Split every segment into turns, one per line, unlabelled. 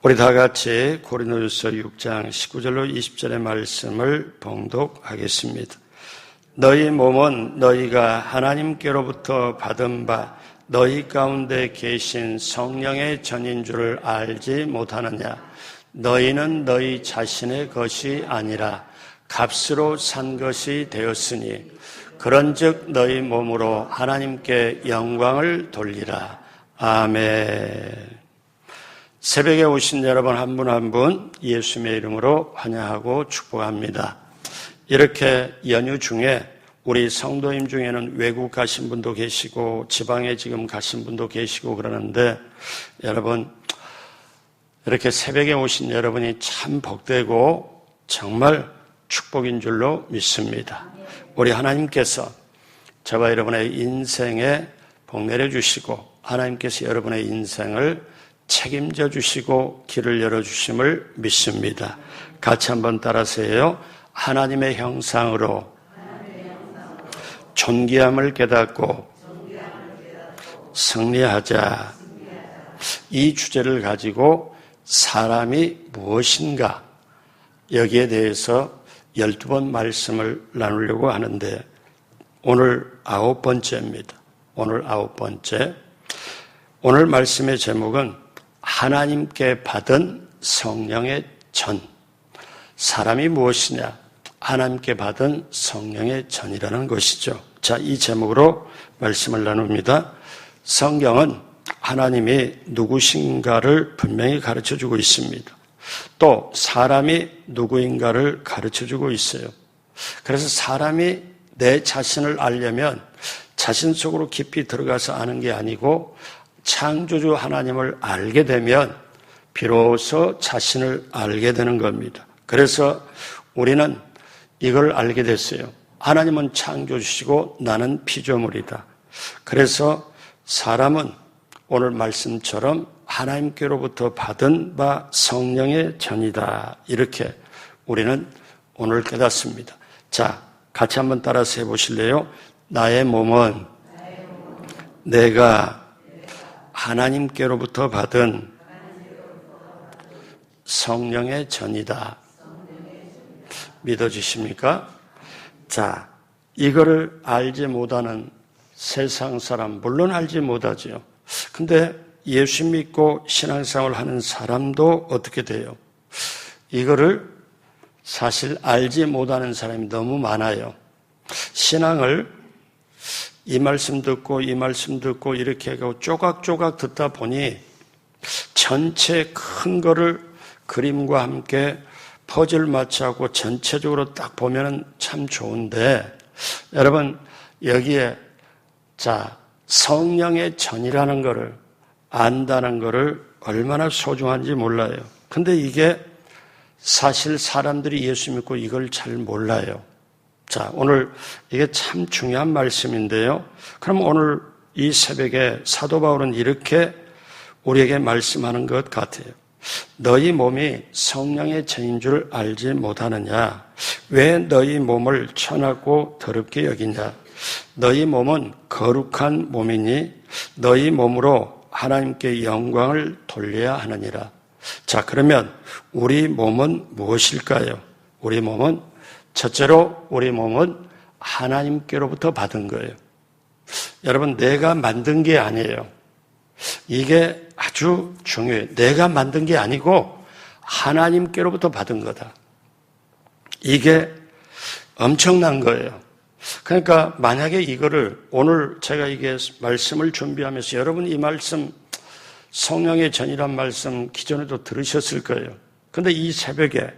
우리 다 같이 고린도전서 6장 19절로 20절의 말씀을 봉독하겠습니다. 너희 몸은 너희가 하나님께로부터 받은 바 너희 가운데 계신 성령의 전인 줄을 알지 못하느냐? 너희는 너희 자신의 것이 아니라 값으로 산 것이 되었으니 그런즉 너희 몸으로 하나님께 영광을 돌리라. 아멘. 새벽에 오신 여러분 한 분 한 분 예수님의 이름으로 환영하고 축복합니다. 이렇게 연휴 중에 우리 성도님 중에는 외국 가신 분도 계시고 지방에 지금 가신 분도 계시고 그러는데 여러분 이렇게 새벽에 오신 여러분이 참 복되고 정말 축복인 줄로 믿습니다. 우리 하나님께서 저와 여러분의 인생에 복 내려주시고 하나님께서 여러분의 인생을 책임져 주시고 길을 열어주심을 믿습니다. 같이 한번 따라하세요. 하나님의 형상으로 존귀함을 깨닫고 승리하자. 이 주제를 가지고 사람이 무엇인가 여기에 대해서 12번 말씀을 나누려고 하는데 오늘 9번째입니다. 오늘 9번째. 오늘 말씀의 제목은 하나님께 받은 성령의 전. 사람이 무엇이냐? 하나님께 받은 성령의 전이라는 것이죠. 자, 이 제목으로 말씀을 나눕니다. 성경은 하나님이 누구신가를 분명히 가르쳐주고 있습니다. 또 사람이 누구인가를 가르쳐주고 있어요. 그래서 사람이 내 자신을 알려면 자신 속으로 깊이 들어가서 아는 게 아니고 창조주 하나님을 알게 되면 비로소 자신을 알게 되는 겁니다. 그래서 우리는 이걸 알게 됐어요. 하나님은 창조주시고 나는 피조물이다. 그래서 사람은 오늘 말씀처럼 하나님께로부터 받은 바 성령의 전이다. 이렇게 우리는 오늘 깨닫습니다. 자, 같이 한번 따라서 해보실래요? 나의 몸은 내가 하나님께로부터 받은 성령의 전이다. 믿어주십니까? 자, 이거를 알지 못하는 세상 사람, 물론 알지 못하죠. 근데 예수 믿고 신앙생활을 하는 사람도 어떻게 돼요? 이거를 사실 알지 못하는 사람이 너무 많아요. 신앙을 이 말씀 듣고 이 말씀 듣고 이렇게 하고 조각조각 듣다 보니 전체 큰 거를 그림과 함께 퍼즐 마치하고 전체적으로 딱 보면은 참 좋은데 여러분 여기에 자 성령의 전이라는 거를 안다는 거를 얼마나 소중한지 몰라요. 근데 이게 사실 사람들이 예수 믿고 이걸 잘 몰라요. 자, 오늘 이게 참 중요한 말씀인데요. 그럼 오늘 이 새벽에 사도 바울은 이렇게 우리에게 말씀하는 것 같아요. 너희 몸이 성령의 전인 줄 알지 못하느냐? 왜 너희 몸을 천하고 더럽게 여기냐? 너희 몸은 거룩한 몸이니 너희 몸으로 하나님께 영광을 돌려야 하느니라. 자, 그러면 우리 몸은 무엇일까요? 우리 몸은 첫째로 우리 몸은 하나님께로부터 받은 거예요. 여러분 내가 만든 게 아니에요. 이게 아주 중요해요. 내가 만든 게 아니고 하나님께로부터 받은 거다. 이게 엄청난 거예요. 그러니까 만약에 이거를 오늘 제가 이게 말씀을 준비하면서 여러분 이 말씀 성령의 전이란 말씀 기존에도 들으셨을 거예요. 그런데 이 새벽에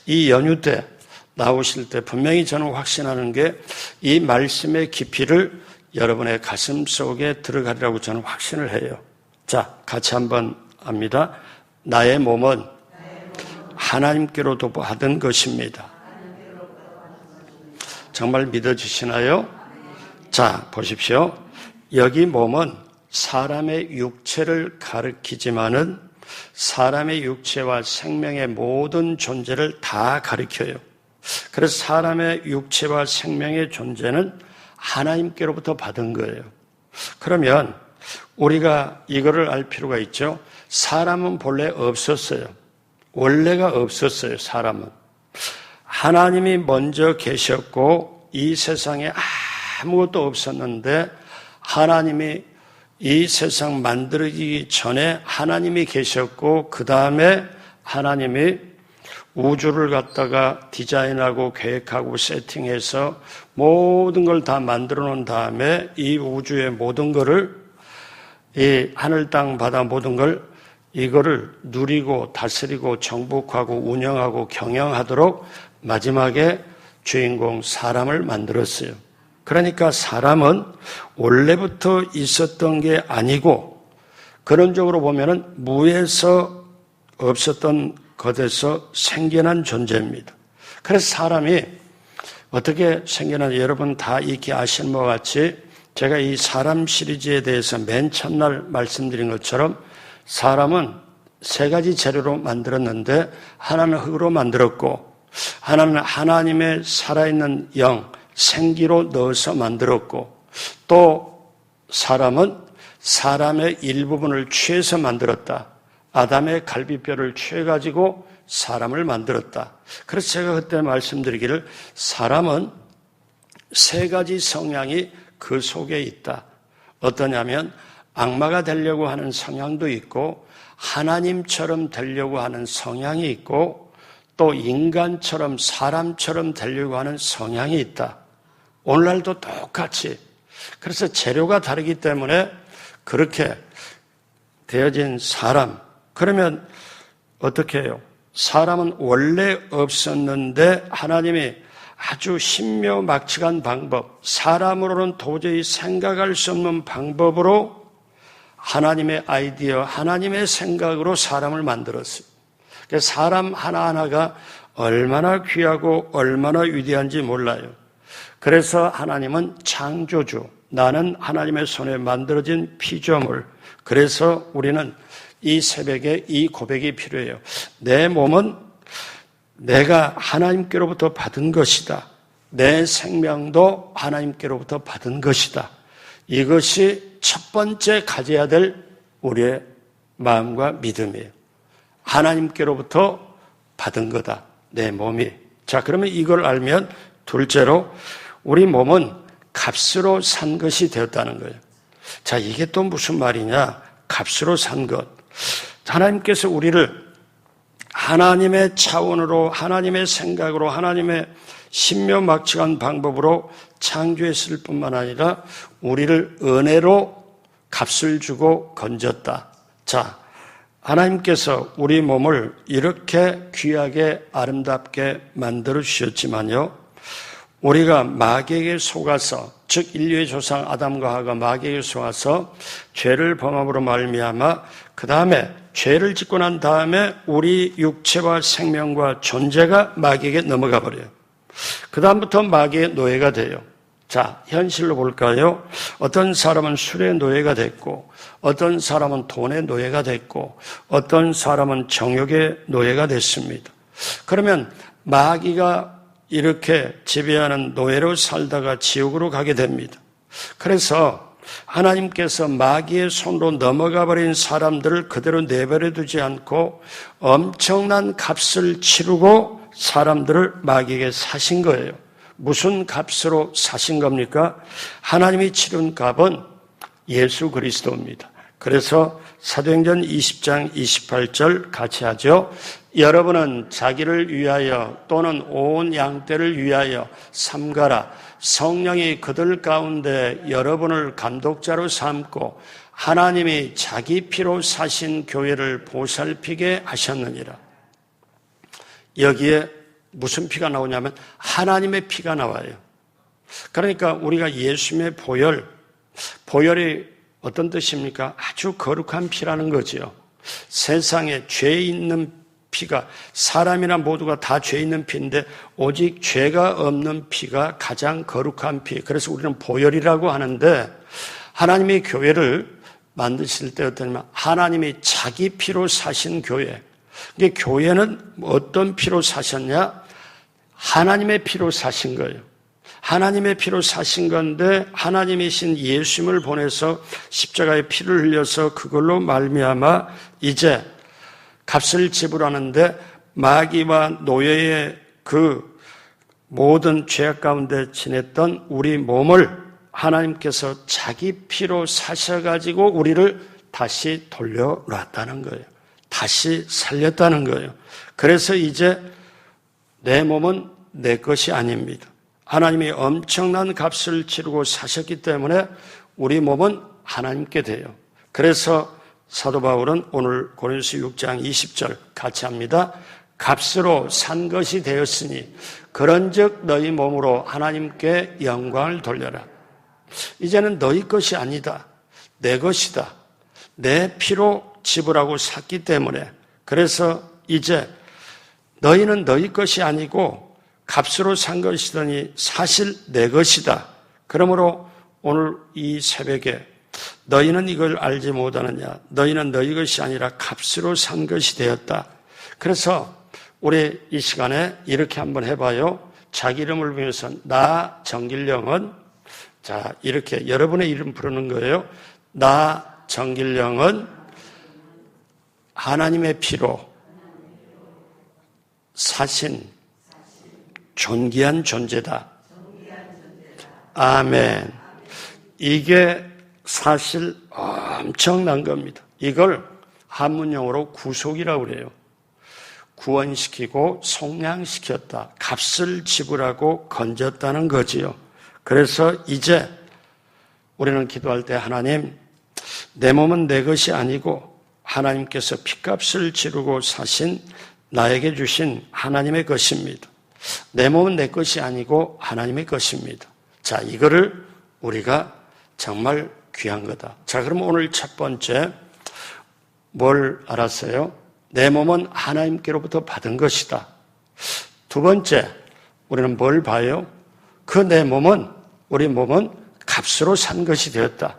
이 연휴 때 나오실 때 분명히 저는 확신하는 게 이 말씀의 깊이를 여러분의 가슴 속에 들어가리라고 저는 확신을 해요. 자, 같이 한번 합니다. 나의 몸은 하나님께로도 받은 것입니다. 정말 믿어지시나요? 자, 보십시오. 여기 몸은 사람의 육체를 가리키지만은 사람의 육체와 생명의 모든 존재를 다 가리켜요. 그래서 사람의 육체와 생명의 존재는 하나님께로부터 받은 거예요. 그러면 우리가 이거를 알 필요가 있죠. 사람은 본래 없었어요. 원래가 없었어요, 사람은. 하나님이 먼저 계셨고 이 세상에 아무것도 없었는데 하나님이 이 세상 만들기 전에 하나님이 계셨고 그 다음에 하나님이 우주를 갖다가 디자인하고 계획하고 세팅해서 모든 걸 다 만들어 놓은 다음에 이 우주의 모든 거를 이 하늘 땅 바다 모든 걸 이거를 누리고 다스리고 정복하고 운영하고 경영하도록 마지막에 주인공 사람을 만들었어요. 그러니까 사람은 원래부터 있었던 게 아니고 그런적으로 보면은 무에서 없었던 것에서 생겨난 존재입니다. 그래서 사람이 어떻게 생겨난 여러분 다 익히 아시는 것 같이 제가 이 사람 시리즈에 대해서 맨 첫날 말씀드린 것처럼 사람은 세 가지 재료로 만들었는데 하나는 흙으로 만들었고 하나는 하나님의 살아있는 영, 생기로 넣어서 만들었고 또 사람은 사람의 일부분을 취해서 만들었다. 아담의 갈비뼈를 취해가지고 사람을 만들었다. 그래서 제가 그때 말씀드리기를 사람은 세 가지 성향이 그 속에 있다. 어떠냐면 악마가 되려고 하는 성향도 있고 하나님처럼 되려고 하는 성향이 있고 또 인간처럼 사람처럼 되려고 하는 성향이 있다. 오늘날도 똑같이. 그래서 재료가 다르기 때문에 그렇게 되어진 사람. 그러면 어떻게 해요? 사람은 원래 없었는데 하나님이 아주 신묘막측한 방법, 사람으로는 도저히 생각할 수 없는 방법으로 하나님의 아이디어, 하나님의 생각으로 사람을 만들었어요. 사람 하나하나가 얼마나 귀하고 얼마나 위대한지 몰라요. 그래서 하나님은 창조주, 나는 하나님의 손에 만들어진 피조물. 그래서 우리는 이 새벽에 이 고백이 필요해요. 내 몸은 내가 하나님께로부터 받은 것이다. 내 생명도 하나님께로부터 받은 것이다. 이것이 첫 번째 가져야 될 우리의 마음과 믿음이에요. 하나님께로부터 받은 거다. 내 몸이. 자, 그러면 이걸 알면 둘째로 우리 몸은 값으로 산 것이 되었다는 거예요. 자, 이게 또 무슨 말이냐? 값으로 산 것. 하나님께서 우리를 하나님의 차원으로 하나님의 생각으로 하나님의 신묘막측한 방법으로 창조했을 뿐만 아니라 우리를 은혜로 값을 주고 건졌다. 자, 하나님께서 우리 몸을 이렇게 귀하게 아름답게 만들어 주셨지만요. 우리가 마귀에게 속아서 즉 인류의 조상 아담과 하와가 마귀에게 속아서 죄를 범함으로 말미암아 그 다음에 죄를 짓고 난 다음에 우리 육체와 생명과 존재가 마귀에게 넘어가 버려요. 그 다음부터 마귀의 노예가 돼요. 자, 현실로 볼까요? 어떤 사람은 술의 노예가 됐고 어떤 사람은 돈의 노예가 됐고 어떤 사람은 정욕의 노예가 됐습니다. 그러면 마귀가 이렇게 지배하는 노예로 살다가 지옥으로 가게 됩니다. 그래서 하나님께서 마귀의 손으로 넘어가 버린 사람들을 그대로 내버려 두지 않고 엄청난 값을 치르고 사람들을 마귀에게 사신 거예요. 무슨 값으로 사신 겁니까? 하나님이 치른 값은 예수 그리스도입니다. 그래서 사도행전 20장 28절 같이 하죠. 여러분은 자기를 위하여 또는 온 양떼를 위하여 삼가라. 성령이 그들 가운데 여러분을 감독자로 삼고 하나님이 자기 피로 사신 교회를 보살피게 하셨느니라. 여기에 무슨 피가 나오냐면 하나님의 피가 나와요. 그러니까 우리가 예수님의 보혈이 어떤 뜻입니까? 아주 거룩한 피라는 거죠. 세상에 죄 있는 피가 사람이나 모두가 다 죄 있는 피인데 오직 죄가 없는 피가 가장 거룩한 피. 그래서 우리는 보혈이라고 하는데 하나님의 교회를 만드실 때 어떠냐면 하나님이 자기 피로 사신 교회. 이게 교회는 어떤 피로 사셨냐? 하나님의 피로 사신 거예요. 하나님의 피로 사신 건데 하나님이신 예수님을 보내서 십자가에 피를 흘려서 그걸로 말미암아 이제 값을 지불하는데 마귀와 노예의 그 모든 죄악 가운데 지냈던 우리 몸을 하나님께서 자기 피로 사셔가지고 우리를 다시 돌려놨다는 거예요. 다시 살렸다는 거예요. 그래서 이제 내 몸은 내 것이 아닙니다. 하나님이 엄청난 값을 치르고 사셨기 때문에 우리 몸은 하나님께 돼요. 그래서 사도 바울은 오늘 고린도서 6장 20절 같이 합니다. 값으로 산 것이 되었으니 그런즉 너희 몸으로 하나님께 영광을 돌려라. 이제는 너희 것이 아니다. 내 것이다. 내 피로 지불하고 샀기 때문에 그래서 이제 너희는 너희 것이 아니고 값으로 산 것이더니 사실 내 것이다. 그러므로 오늘 이 새벽에 너희는 이걸 알지 못하느냐. 너희는 너희 것이 아니라 값으로 산 것이 되었다. 그래서 우리 이 시간에 이렇게 한번 해봐요. 자기 이름을 부르면서 나 정길령은 자 이렇게 여러분의 이름 부르는 거예요. 나 정길령은 하나님의 피로 사신 존귀한 존재다. 아멘. 이게 사실 엄청난 겁니다. 이걸 한문용어로 구속이라고 그래요. 구원시키고 속량시켰다. 값을 지불하고 건졌다는 거지요. 그래서 이제 우리는 기도할 때 하나님, 내 몸은 내 것이 아니고 하나님께서 핏값을 치르고 사신 나에게 주신 하나님의 것입니다. 내 몸은 내 것이 아니고 하나님의 것입니다. 자, 이거를 우리가 정말 귀한 거다. 자, 그럼 오늘 첫 번째 뭘 알았어요? 내 몸은 하나님께로부터 받은 것이다. 두 번째, 우리는 뭘 봐요? 그 내 몸은, 우리 몸은 값으로 산 것이 되었다.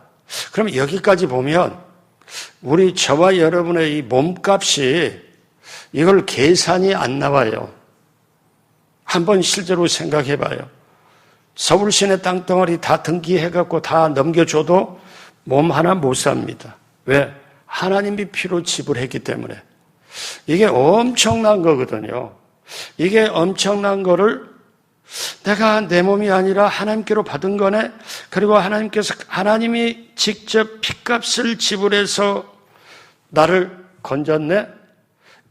그럼 여기까지 보면 우리 저와 여러분의 이 몸값이 이걸 계산이 안 나와요. 한번 실제로 생각해 봐요. 서울 시내 땅덩어리 다 등기해갖고 다 넘겨줘도 몸 하나 못 삽니다. 왜? 하나님이 피로 지불했기 때문에. 이게 엄청난 거거든요. 이게 엄청난 거를 내가 내 몸이 아니라 하나님께로 받은 거네. 그리고 하나님이 직접 핏값을 지불해서 나를 건졌네.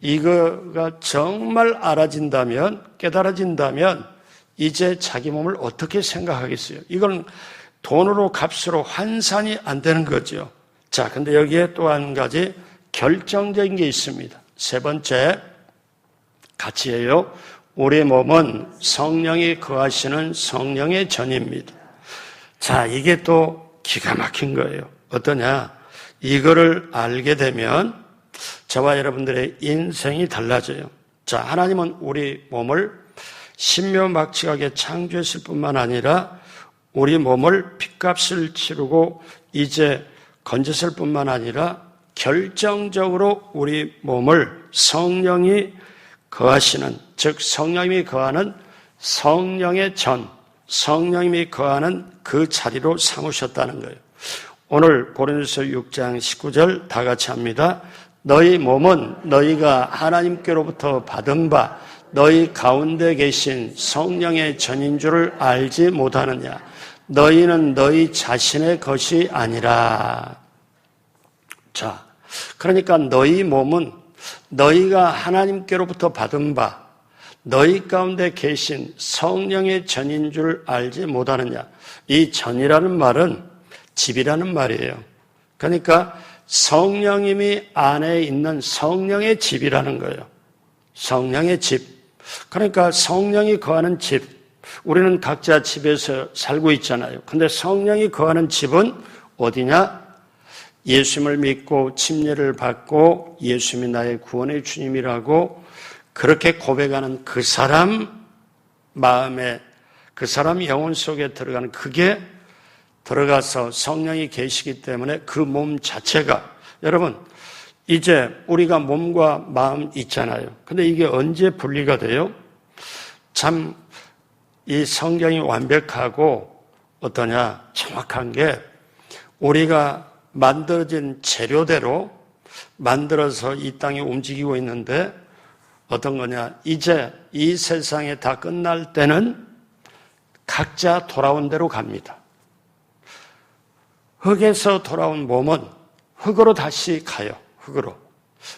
이거가 정말 알아진다면, 깨달아진다면 이제 자기 몸을 어떻게 생각하겠어요? 이건 돈으로 값으로 환산이 안 되는 거죠. 자, 근데 여기에 또 한 가지 결정적인 게 있습니다. 세 번째, 같이 해요. 우리 몸은 성령이 거하시는 성령의 전입니다. 자, 이게 또 기가 막힌 거예요. 어떠냐? 이거를 알게 되면 저와 여러분들의 인생이 달라져요. 자, 하나님은 우리 몸을 신묘막측하게 창조했을 뿐만 아니라 우리 몸을 핏값을 치르고 이제 건졌을 뿐만 아니라 결정적으로 우리 몸을 성령이 거하시는, 즉 성령님이 거하는 성령의 전, 성령님이 거하는 그 자리로 삼으셨다는 거예요. 오늘 고린도서 6장 19절 다 같이 합니다. 너희 몸은 너희가 하나님께로부터 받은 바 너희 가운데 계신 성령의 전인 줄을 알지 못하느냐. 너희는 너희 자신의 것이 아니라. 자, 그러니까 너희 몸은 너희가 하나님께로부터 받은 바 너희 가운데 계신 성령의 전인 줄 알지 못하느냐. 이 전이라는 말은 집이라는 말이에요. 그러니까 성령님이 안에 있는 성령의 집이라는 거예요. 성령의 집. 그러니까 성령이 거하는 집. 우리는 각자 집에서 살고 있잖아요. 근데 성령이 거하는 집은 어디냐? 예수님을 믿고 침례를 받고 예수님이 나의 구원의 주님이라고 그렇게 고백하는 그 사람 마음에, 그 사람 영혼 속에 들어가는, 그게 들어가서 성령이 계시기 때문에 그 몸 자체가, 여러분 이제 우리가 몸과 마음 있잖아요. 근데 이게 언제 분리가 돼요? 참 이 성경이 완벽하고 어떠냐? 정확한 게 우리가 만들어진 재료대로 만들어서 이 땅에 움직이고 있는데 어떤 거냐? 이제 이 세상에 다 끝날 때는 각자 돌아온 대로 갑니다. 흙에서 돌아온 몸은 흙으로 다시 가요. 흙으로.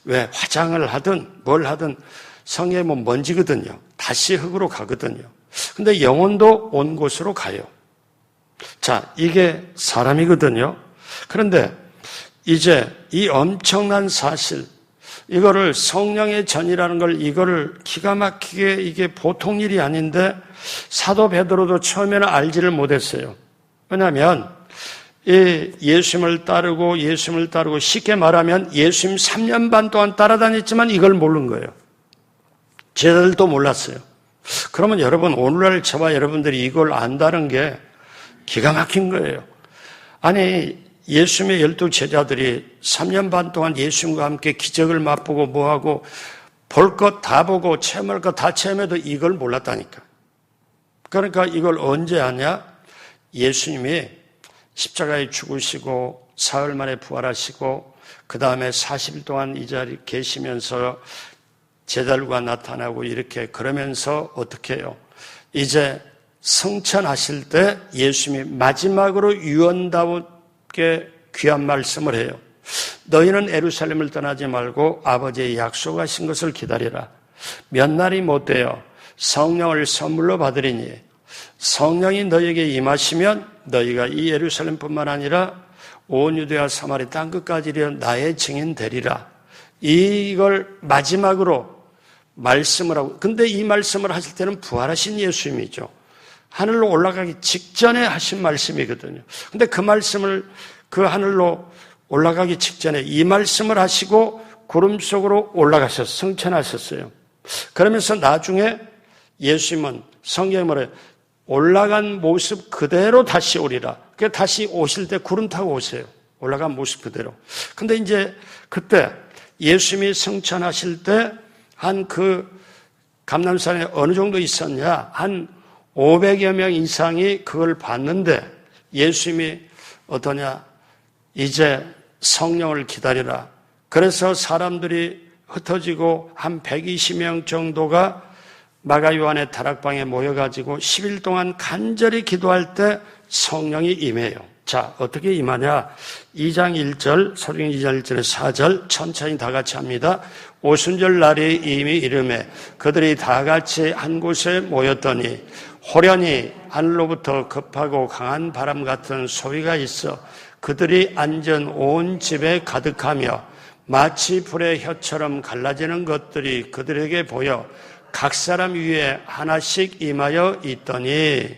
왜? 화장을 하든 뭘 하든 성의 몸 먼지거든요. 다시 흙으로 가거든요. 근데 영혼도 온 곳으로 가요. 자, 이게 사람이거든요. 그런데 이제 이 엄청난 사실, 이거를 성령의 전이라는 걸 이거를 기가 막히게 이게 보통 일이 아닌데 사도 베드로도 처음에는 알지를 못했어요. 왜냐하면 이 예수님을 따르고 쉽게 말하면 예수님 3년 반 동안 따라다녔지만 이걸 모르는 거예요. 제자들도 몰랐어요. 그러면 여러분 오늘날 저와 여러분들이 이걸 안다는 게 기가 막힌 거예요. 아니 예수님의 12 제자들이 3년 반 동안 예수님과 함께 기적을 맛보고 뭐하고 볼 것 다 보고 체험할 것 다 체험해도 이걸 몰랐다니까. 그러니까 이걸 언제 아냐? 예수님이 십자가에 죽으시고 사흘 만에 부활하시고 그 다음에 40일 동안 이 자리에 계시면서 제자들과 나타나고 이렇게 그러면서 어떻게 해요? 이제 성천하실 때 예수님이 마지막으로 유언답게 귀한 말씀을 해요. 너희는 예루살렘을 떠나지 말고 아버지의 약속하신 것을 기다리라. 몇 날이 못 되어 성령을 선물로 받으리니 성령이 너희에게 임하시면 너희가 이 예루살렘뿐만 아니라 온 유대와 사마리 땅끝까지 이르러 나의 증인 되리라. 이걸 마지막으로 말씀을 하고, 근데 이 말씀을 하실 때는 부활하신 예수님이죠. 하늘로 올라가기 직전에 하신 말씀이거든요. 근데 그 말씀을 그 하늘로 올라가기 직전에 이 말씀을 하시고 구름 속으로 올라가셨어요. 승천하셨어요. 그러면서 나중에 예수님은 성경에 뭐래요? 올라간 모습 그대로 다시 오리라. 그러니까 다시 오실 때 구름 타고 오세요. 올라간 모습 그대로. 근데 이제 그때 예수님이 승천하실 때 한 그 감람산에 어느 정도 있었냐? 한 500여 명 이상이 그걸 봤는데 예수님이 어떠냐? 이제 성령을 기다리라. 그래서 사람들이 흩어지고 한 120명 정도가 마가 요한의 다락방에 모여가지고 10일 동안 간절히 기도할 때 성령이 임해요. 자, 어떻게 임하냐? 2장 1절, 서령 2장 1절에 4절 천천히 다 같이 합니다. 오순절 날이 이미 이르매 그들이 다 같이 한 곳에 모였더니 호련히 하늘로부터 급하고 강한 바람 같은 소리가 있어 그들이 앉은 온 집에 가득하며 마치 불의 혀처럼 갈라지는 것들이 그들에게 보여 각 사람 위에 하나씩 임하여 있더니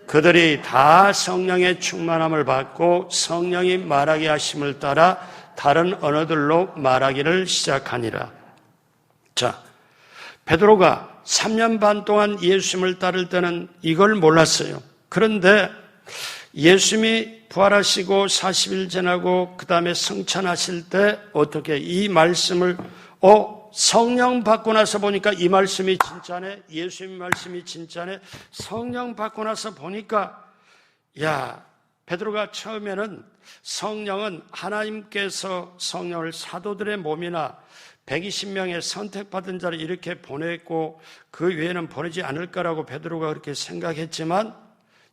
그들이 다 성령의 충만함을 받고 성령이 말하게 하심을 따라 다른 언어들로 말하기를 시작하니라. 자, 베드로가 3년 반 동안 예수님을 따를 때는 이걸 몰랐어요. 그런데 예수님이 부활하시고 40일 지나고 그 다음에 승천하실 때 어떻게 이 말씀을 성령 받고 나서 보니까 이 말씀이 진짜네. 예수님 말씀이 진짜네. 성령 받고 나서 보니까 베드로가 처음에는 성령은 하나님께서 성령을 사도들의 몸이나 120명의 선택받은 자를 이렇게 보냈고 그 외에는 보내지 않을 거라고 베드로가 그렇게 생각했지만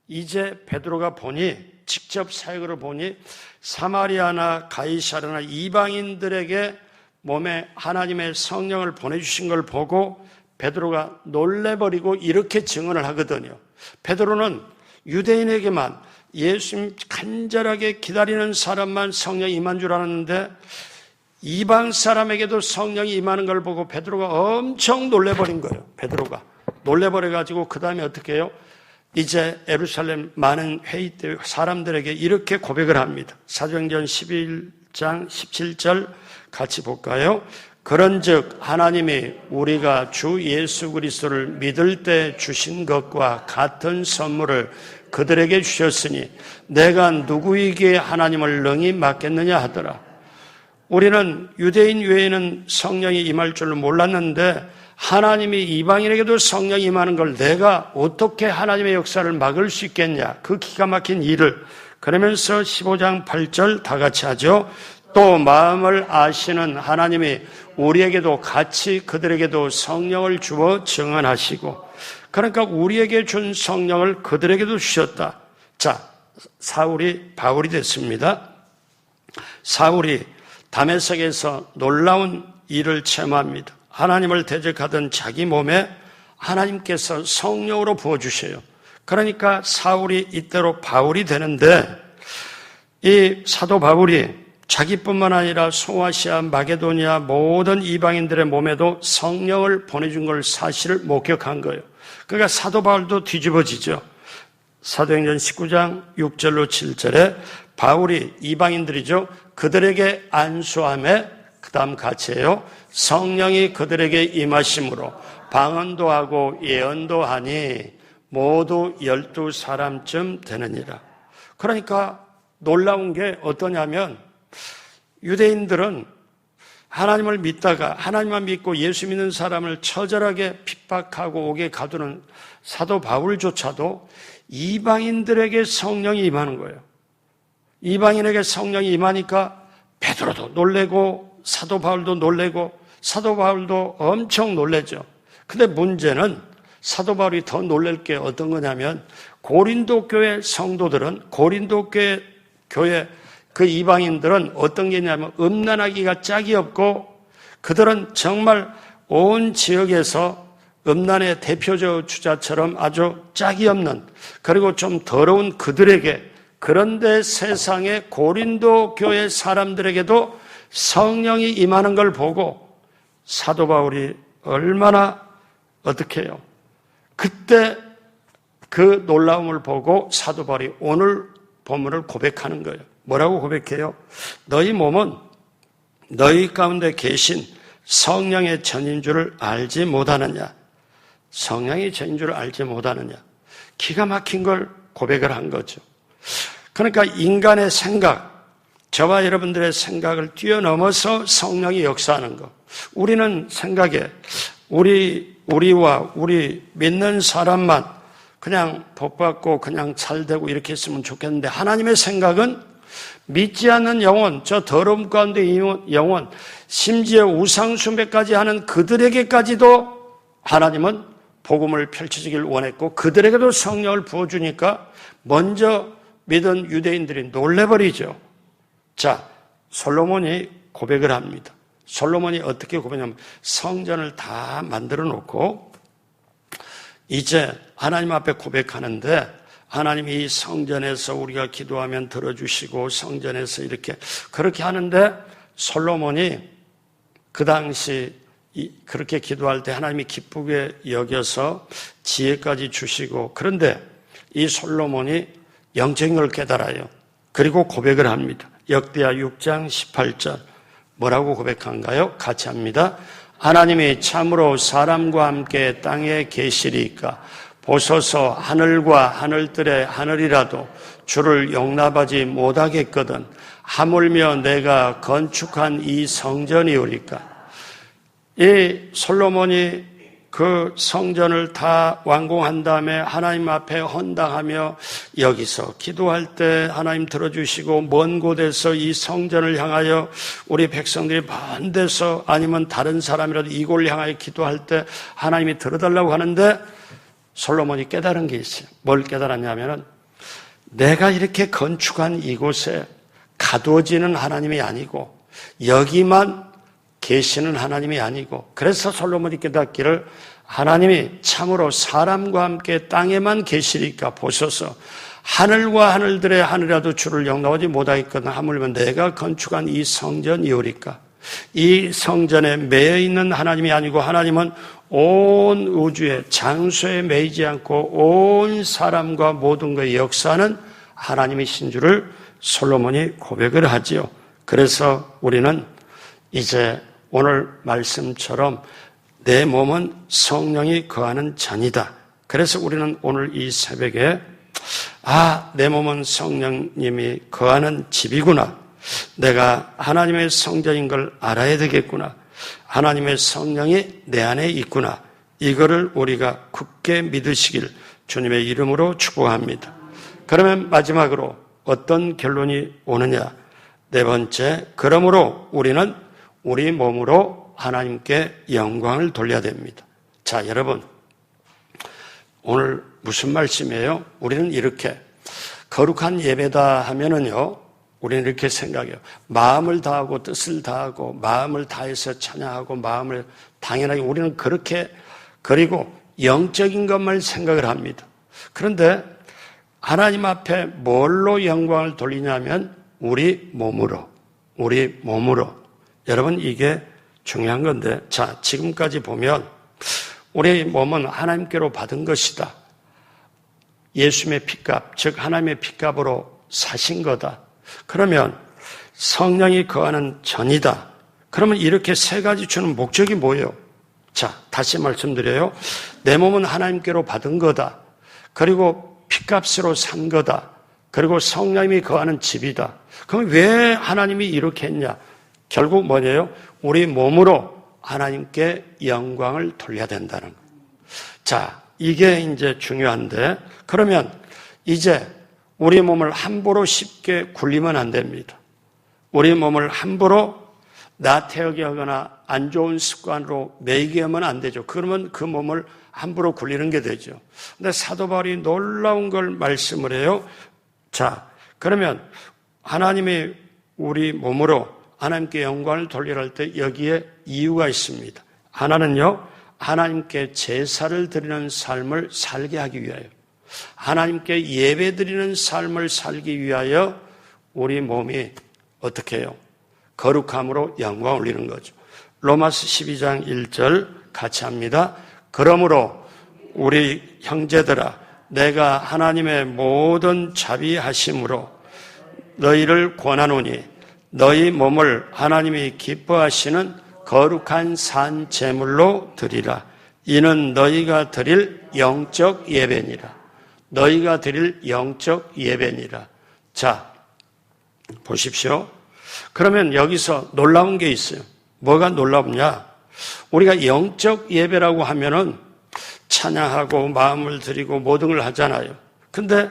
이제 베드로가 보니 직접 사역으로 보니 사마리아나 가이사랴나 이방인들에게 몸에 하나님의 성령을 보내주신 걸 보고 베드로가 놀래버리고 이렇게 증언을 하거든요. 베드로는 유대인에게만 예수님 간절하게 기다리는 사람만 성령 임한 줄 알았는데 이방 사람에게도 성령이 임하는 걸 보고 베드로가 엄청 놀래버린 거예요. 베드로가 놀래버려가지고 그 다음에 어떻게 해요? 이제 예루살렘 많은 회의 때 사람들에게 이렇게 고백을 합니다. 사도행전 11장 17절 같이 볼까요? 그런즉 하나님이 우리가 주 예수 그리스도를 믿을 때 주신 것과 같은 선물을 그들에게 주셨으니 내가 누구에게 하나님을 능히 맡겠느냐 하더라. 우리는 유대인 외에는 성령이 임할 줄로 몰랐는데 하나님이 이방인에게도 성령이 임하는 걸 내가 어떻게 하나님의 역사를 막을 수 있겠냐. 그 기가 막힌 일을. 그러면서 15장 8절 다 같이 하죠. 또 마음을 아시는 하나님이 우리에게도 같이 그들에게도 성령을 주어 증언하시고, 그러니까 우리에게 준 성령을 그들에게도 주셨다. 자, 사울이 바울이 됐습니다. 사울이 다메섹에서 놀라운 일을 체험합니다. 하나님을 대적하던 자기 몸에 하나님께서 성령으로 부어주셔요. 그러니까 사울이 이때로 바울이 되는데, 이 사도 바울이 자기뿐만 아니라 소아시아, 마게도니아 모든 이방인들의 몸에도 성령을 보내준 걸 사실을 목격한 거예요. 그러니까 사도 바울도 뒤집어지죠. 사도행전 19장 6절로 7절에 바울이 이방인들이죠. 그들에게 안수함에, 그 다음 같이 해요. 성령이 그들에게 임하심으로 방언도 하고 예언도 하니 모두 12사람쯤 되느니라. 그러니까 놀라운 게 어떠냐면, 유대인들은 하나님을 믿다가 하나님만 믿고 예수 믿는 사람을 처절하게 핍박하고 옥에 가두는 사도 바울조차도 이방인들에게 성령이 임하는 거예요. 이방인에게 성령이 임하니까 베드로도 놀래고 사도 바울도 놀래고 사도 바울도 엄청 놀래죠. 근데 문제는 사도 바울이 더 놀랄 게 어떤 거냐면, 고린도 교회 성도들은, 고린도 교회 그 이방인들은 어떤 게 있냐면 음란하기가 짝이 없고, 그들은 정말 온 지역에서 음란의 대표적 주자처럼 아주 짝이 없는, 그리고 좀 더러운 그들에게, 그런데 세상의 고린도 교회 사람들에게도 성령이 임하는 걸 보고 사도 바울이 얼마나 어떻게 해요? 그때 그 놀라움을 보고 사도 바울이 오늘 본문을 고백하는 거예요. 뭐라고 고백해요? 너희 몸은 너희 가운데 계신 성령의 전인 줄을 알지 못하느냐? 성령의 전인 줄을 알지 못하느냐? 기가 막힌 걸 고백을 한 거죠. 그러니까 인간의 생각, 저와 여러분들의 생각을 뛰어넘어서 성령이 역사하는 것. 우리는 생각에 우리와 우리 믿는 사람만 그냥 복받고 그냥 잘되고 이렇게 했으면 좋겠는데, 하나님의 생각은 믿지 않는 영혼, 저 더러움 가운데 영혼, 심지어 우상숭배까지 하는 그들에게까지도 하나님은 복음을 펼쳐주길 원했고, 그들에게도 성령을 부어주니까 먼저 믿은 유대인들이 놀래버리죠. 자, 솔로몬이 고백을 합니다. 솔로몬이 어떻게 고백하냐면, 성전을 다 만들어 놓고 이제 하나님 앞에 고백하는데, 하나님이 이 성전에서 우리가 기도하면 들어주시고 성전에서 이렇게 그렇게 하는데, 솔로몬이 그 당시 그렇게 기도할 때 하나님이 기쁘게 여겨서 지혜까지 주시고, 그런데 이 솔로몬이 영적인 걸 깨달아요. 그리고 고백을 합니다. 역대하 6장 18절 뭐라고 고백한가요? 같이 합니다. 하나님이 참으로 사람과 함께 땅에 계시리까 보소서, 하늘과 하늘들의 하늘이라도 주를 용납하지 못하겠거든 하물며 내가 건축한 이 성전이오리까. 이 솔로몬이 그 성전을 다 완공한 다음에 하나님 앞에 헌당하며 여기서 기도할 때 하나님 들어주시고, 먼 곳에서 이 성전을 향하여 우리 백성들이 먼 데서 아니면 다른 사람이라도 이곳을 향하여 기도할 때 하나님이 들어달라고 하는데, 솔로몬이 깨달은 게 있어요. 뭘 깨달았냐면은, 내가 이렇게 건축한 이곳에 가두어지는 하나님이 아니고 여기만 계시는 하나님이 아니고, 그래서 솔로몬이 깨닫기를 하나님이 참으로 사람과 함께 땅에만 계시리까 보소서, 하늘과 하늘들의 하늘이라도 주를 영납하지 못하겠거든 하물며 내가 건축한 이 성전이오리까. 이 성전에 매여 있는 하나님이 아니고 하나님은 온 우주의 장소에 매이지 않고 온 사람과 모든 것의 역사는 하나님이신 줄을 솔로몬이 고백을 하지요. 그래서 우리는 이제 오늘 말씀처럼 내 몸은 성령이 거하는 잔이다. 그래서 우리는 오늘 이 새벽에 내 몸은 성령님이 거하는 집이구나. 내가 하나님의 성전인 걸 알아야 되겠구나. 하나님의 성령이 내 안에 있구나. 이거를 우리가 굳게 믿으시길 주님의 이름으로 축복합니다. 그러면 마지막으로 어떤 결론이 오느냐? 네 번째, 그러므로 우리는 우리 몸으로 하나님께 영광을 돌려야 됩니다. 자, 여러분, 오늘 무슨 말씀이에요? 우리는 이렇게 거룩한 예배다 하면은요, 우리는 이렇게 생각해요. 마음을 다하고 뜻을 다하고 마음을 다해서 찬양하고 마음을 당연하게 우리는 그렇게, 그리고 영적인 것만 생각을 합니다. 그런데 하나님 앞에 뭘로 영광을 돌리냐면 우리 몸으로. 여러분, 이게 중요한 건데, 자, 지금까지 보면 우리 몸은 하나님께로 받은 것이다. 예수님의 핏값, 즉 하나님의 핏값으로 사신 거다. 그러면 성령이 거하는 전이다. 그러면 이렇게 세 가지 주는 목적이 뭐예요? 자, 다시 말씀드려요. 내 몸은 하나님께로 받은 거다. 그리고 핏값으로 산 거다. 그리고 성령이 거하는 집이다. 그럼 왜 하나님이 이렇게 했냐? 결국 뭐냐요? 우리 몸으로 하나님께 영광을 돌려야 된다는 거예요. 자, 이게 이제 중요한데, 그러면 이제 우리 몸을 함부로 쉽게 굴리면 안 됩니다. 우리 몸을 함부로 나태하게 하거나 안 좋은 습관으로 매이게 하면 안 되죠. 그러면 그 몸을 함부로 굴리는 게 되죠. 근데 사도 바울이 놀라운 걸 말씀을 해요. 자, 그러면 하나님이 우리 몸으로 하나님께 영광을 돌리려 할 때 여기에 이유가 있습니다. 하나는요, 하나님께 제사를 드리는 삶을 살게 하기 위하여, 하나님께 예배 드리는 삶을 살기 위하여 우리 몸이 어떻게 해요? 거룩함으로 영광을 올리는 거죠. 로마서 12장 1절 같이 합니다. 그러므로 우리 형제들아, 내가 하나님의 모든 자비하심으로 너희를 권하노니 너희 몸을 하나님이 기뻐하시는 거룩한 산 제물로 드리라. 이는 너희가 드릴 영적 예배니라. 너희가 드릴 영적 예배니라. 자, 보십시오. 그러면 여기서 놀라운 게 있어요. 뭐가 놀랍냐? 우리가 영적 예배라고 하면은 찬양하고 마음을 드리고 모든 걸 하잖아요. 근데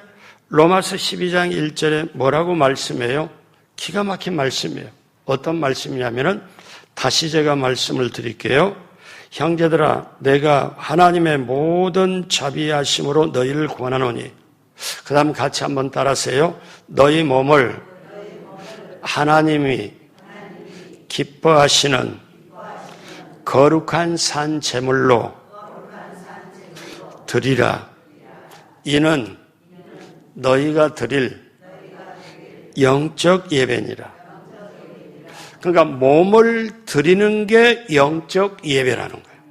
로마서 12장 1절에 뭐라고 말씀해요? 기가 막힌 말씀이에요. 어떤 말씀이냐면은 다시 제가 말씀을 드릴게요. 형제들아, 내가 하나님의 모든 자비하심으로 너희를 권하노니, 그 다음 같이 한번 따라하세요. 너희 몸을 하나님이 기뻐하시는 거룩한 산 제물로 드리라. 이는 너희가 드릴 영적 예배니라. 그러니까 몸을 드리는 게 영적 예배라는 거예요.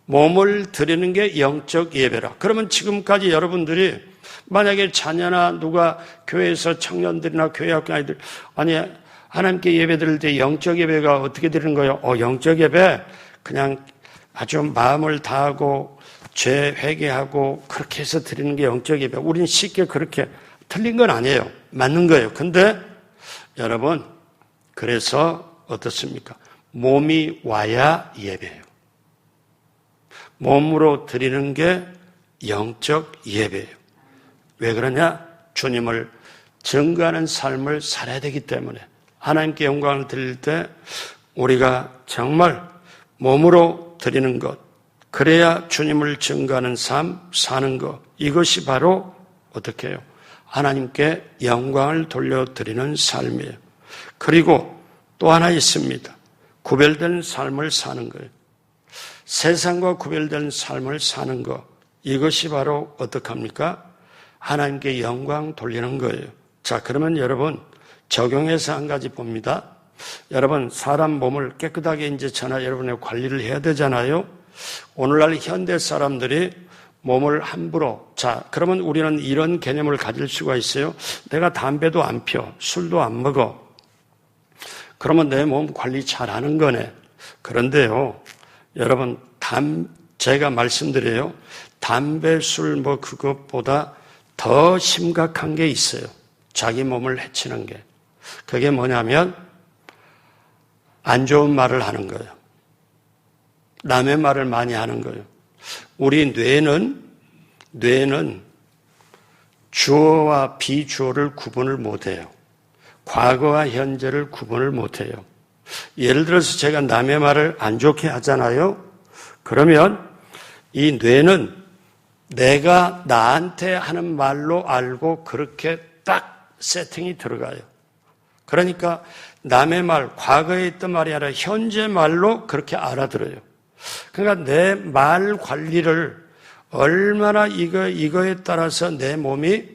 몸을 드리는 게 영적 예배라. 그러면 지금까지 여러분들이 만약에 자녀나 누가 교회에서 청년들이나 교회 학교 아이들, 아니 하나님께 예배 드릴 때 영적 예배가 어떻게 드리는 거예요? 영적 예배 그냥 아주 마음을 다하고 죄 회개하고 그렇게 해서 드리는 게 영적 예배. 우리는 쉽게 그렇게, 틀린 건 아니에요. 맞는 거예요. 근데 여러분, 그래서 어떻습니까? 몸이 와야 예배예요. 몸으로 드리는 게 영적 예배예요. 왜 그러냐? 주님을 증거하는 삶을 살아야 되기 때문에, 하나님께 영광을 드릴 때 우리가 정말 몸으로 드리는 것, 그래야 주님을 증거하는 삶 사는 것, 이것이 바로 어떻게 해요? 하나님께 영광을 돌려드리는 삶이에요. 그리고 또 하나 있습니다. 구별된 삶을 사는 거예요. 세상과 구별된 삶을 사는 것, 이것이 바로 어떻게 합니까? 하나님께 영광 돌리는 거예요. 자, 그러면 여러분 적용해서 한 가지 봅니다. 여러분, 사람 몸을 깨끗하게 이제 여러분의 관리를 해야 되잖아요. 오늘날 현대 사람들이 몸을 함부로, 자, 그러면 우리는 이런 개념을 가질 수가 있어요. 내가 담배도 안 펴, 술도 안 먹어. 그러면 내 몸 관리 잘하는 거네. 그런데요, 여러분, 제가 말씀드려요. 담배, 술 뭐 그것보다 더 심각한 게 있어요. 자기 몸을 해치는 게. 그게 뭐냐면 안 좋은 말을 하는 거예요. 남의 말을 많이 하는 거예요. 우리 뇌는 주어와 비주어를 구분을 못해요. 과거와 현재를 구분을 못해요. 예를 들어서 제가 남의 말을 안 좋게 하잖아요. 그러면 이 뇌는 내가 나한테 하는 말로 알고 그렇게 딱 세팅이 들어가요. 그러니까 남의 말, 과거에 있던 말이 아니라 현재 말로 그렇게 알아들어요. 그러니까 내 말 관리를 얼마나 이거에 따라서 내 몸이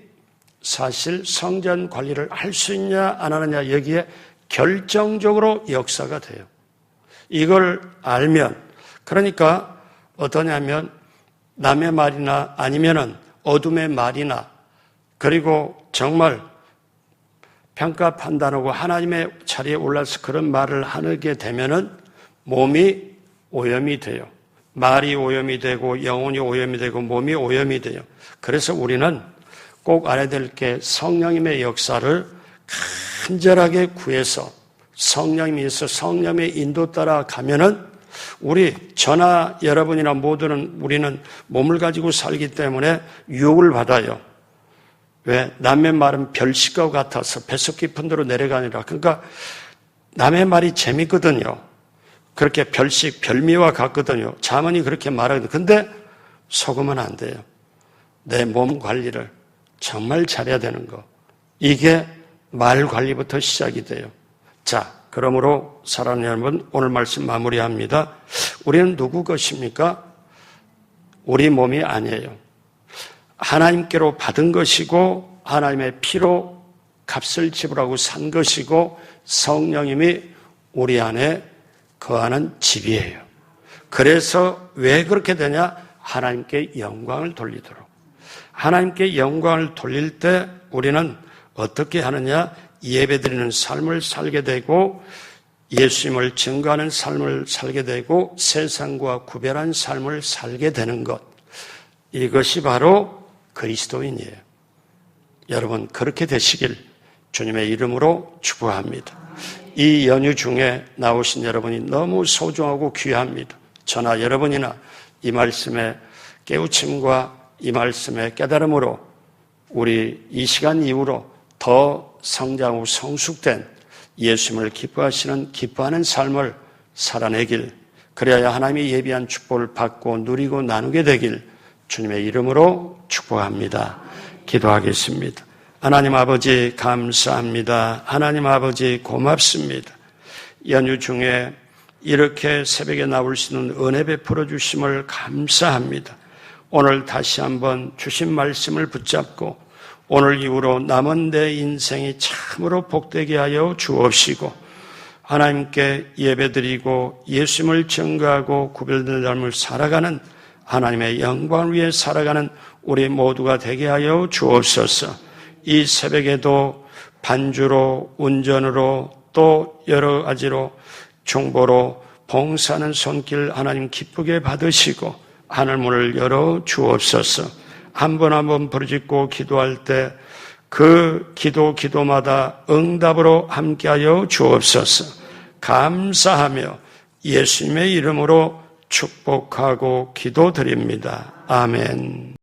사실 성전 관리를 할 수 있냐 안 하느냐 여기에 결정적으로 역사가 돼요. 이걸 알면 그러니까 어떠냐면 남의 말이나 아니면은 어둠의 말이나 그리고 정말 평가 판단하고 하나님의 자리에 올라서 그런 말을 하게 되면은 몸이 오염이 돼요. 말이 오염이 되고 영혼이 오염이 되고 몸이 오염이 돼요. 그래서 우리는 꼭 알아야 될 게 성령님의 역사를 간절하게 구해서 성령님께서 성령의 인도 따라 가면은 우리 저나 여러분이나 모두는 우리는 몸을 가지고 살기 때문에 유혹을 받아요. 왜? 남의 말은 별식과 같아서 뱃속 깊은 데로 내려가니라. 그러니까 남의 말이 재밌거든요. 그렇게 별식, 별미와 같거든요. 자문이 그렇게 말하거든요. 근데 속으면 안 돼요. 내 몸 관리를 정말 잘해야 되는 거. 이게 말 관리부터 시작이 돼요. 자, 그러므로 사랑하는 여러분, 오늘 말씀 마무리합니다. 우리는 누구 것입니까? 우리 몸이 아니에요. 하나님께로 받은 것이고 하나님의 피로 값을 지불하고 산 것이고 성령님이 우리 안에 거하는 집이에요. 그래서 왜 그렇게 되냐? 하나님께 영광을 돌리도록. 하나님께 영광을 돌릴 때 우리는 어떻게 하느냐? 예배드리는 삶을 살게 되고 예수님을 증거하는 삶을 살게 되고 세상과 구별한 삶을 살게 되는 것. 이것이 바로 그리스도인이에요. 여러분 그렇게 되시길 주님의 이름으로 축복합니다. 이 연휴 중에 나오신 여러분이 너무 소중하고 귀합니다. 저나 여러분이나 이 말씀의 깨우침과 이 말씀의 깨달음으로 우리 이 시간 이후로 더 성장하고 성숙된 예수님을 기뻐하는 삶을 살아내길, 그래야 하나님이 예비한 축복을 받고 누리고 나누게 되길 주님의 이름으로 축복합니다. 기도하겠습니다. 하나님 아버지 감사합니다. 하나님 아버지 고맙습니다. 연휴 중에 이렇게 새벽에 나올 수 있는 은혜 베풀어 주심을 감사합니다. 오늘 다시 한번 주신 말씀을 붙잡고 오늘 이후로 남은 내 인생이 참으로 복되게 하여 주옵시고 하나님께 예배드리고 예수님을 증거하고 구별된 삶을 살아가는 하나님의 영광을 위해 살아가는 우리 모두가 되게 하여 주옵소서. 이 새벽에도 반주로 운전으로 또 여러 가지로 중보로 봉사하는 손길 하나님 기쁘게 받으시고 하늘문을 열어 주옵소서. 한 번 한 번 부르짖고 기도할 때 그 기도마다 응답으로 함께하여 주옵소서. 감사하며 예수님의 이름으로 축복하고 기도드립니다. 아멘.